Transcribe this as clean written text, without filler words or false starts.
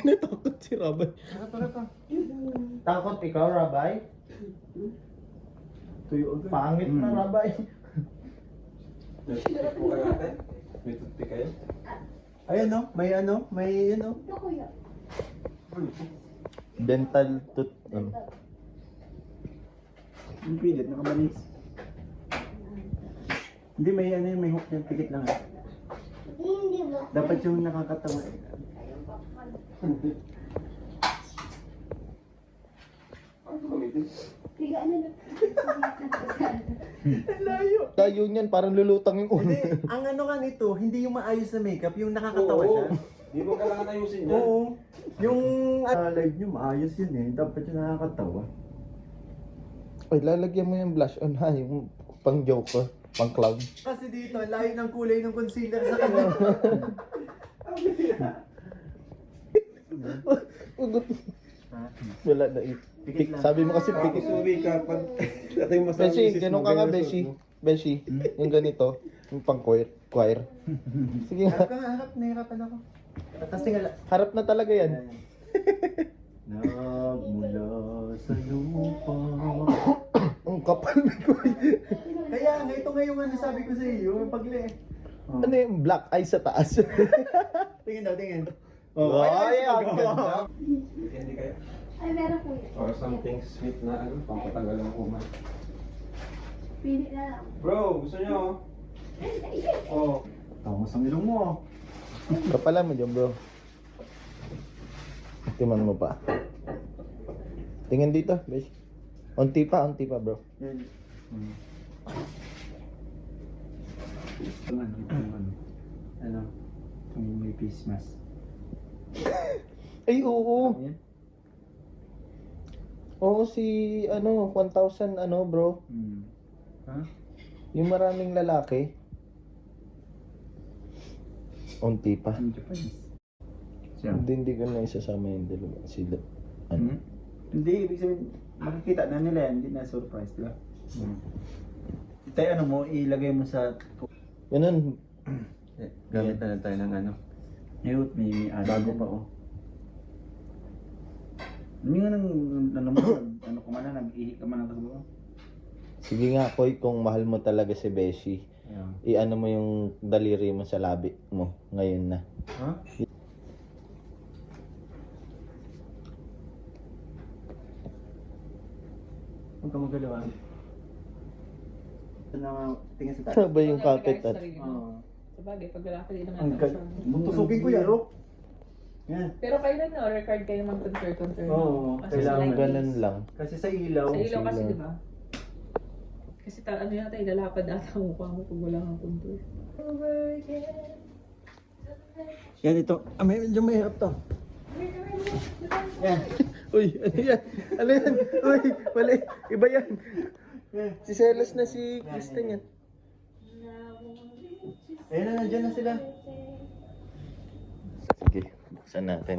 Natakot si Rabay. Takot ikaw, Rabay? Tuyo agad. Pangit na, Rabay. May toothpick po kayo ate? May toothpick kayo? Ayan no, may ano. Dental tooth. Yung pilit, nakamanis. Hindi, may ano yun, may hook yan, pikit lang. Dapat yung nakakatawa. Layo. Layo niyan, parang lulutang yung ulo. Hindi, ang ano nga nito, hindi yung maayos na makeup, yung nakakatawa siya. Hindi mo kailangan ayusin yan. Oo. Yung live nyo, maayos yun eh. Dapat yung nakakatawa. Ay, lalagyan mo yung blush on ha, yung pang joker, pang clown. Kasi dito, layo ng kulay ng concealer sa kanya. Wala na Pikit lang. Sabi mo kasi Tapos pikit. uwi ka pag tatay mo sa Beshi, misis ganun mo, ka nga, ganyan Beshi. suot mo. Beshi, yung ganito, yung pang choir. Sige Harap nga, ka nga, harap. Nahirapan ako. Tapos tingala. harap na talaga yan. Nagmula sa lupa. Ang kapal mo ko. Kaya nga, ito nga yung ano sabi ko sa iyo, yung pagli. Ano yung black eye sa taas? Tingin daw, tingin. Ay, ang ganda. Hindi kayo? Ay, meron po yun. Or something sweet na ano, pampatanggal ng kuman. Pili na lang. Bro, gusto nyo? Oh. Tama sa ilong mo. Kapalan mo dyan, bro. Timan mo pa. Tingin dito, Beshi. Unti pa, bro. Yan. Ano? Yung may face mask. Ay, oo. Yan? Oo, si, 1,000, bro. Ha? Yung maraming lalaki. Unti pa. Yung Japanese. Siya. Hindi ko na isasama yung dalawa. Sila. Ano? Hindi, ibig sabihin, makikita na nila yan, hindi na surprise, di ba? Tayo ano mo, ilagay mo sa... Ganun. Gamit na lang tayo ng ano. Ayot, may bago pa oh. Ano nga nang, ano ko man na, nag-ihi ka man ang tagbo. Sige nga, Koy, kung mahal mo talaga si Beshi, Ayan. i-ano mo yung daliri mo sa labi mo ngayon na. Ha? Huwag ka magalawa. Ano, tingin sa taas. Ano ba yung kapit at? Oo. Sabagay, pag lalaki din naman Ang ako gag... siya. Tusukin ko yan, oh. Yan. Pero kayo na no, record kayo mag-contour. Oo, Kasi kailangan like Ganun this. lang. Kasi sa ilaw. Sa ilaw kasi, Sila. di ba? Kasi ano yata, ilalapad ata ang mukha mo pag wala kang contour. Yan ito. Medyo mahirap to. Yan. Uy, ano yan? Ano yan? Uy, mali. Iba yan. Si Celes na si Kristen yan. Ayan na, nandyan na sila. Sige, buksan natin.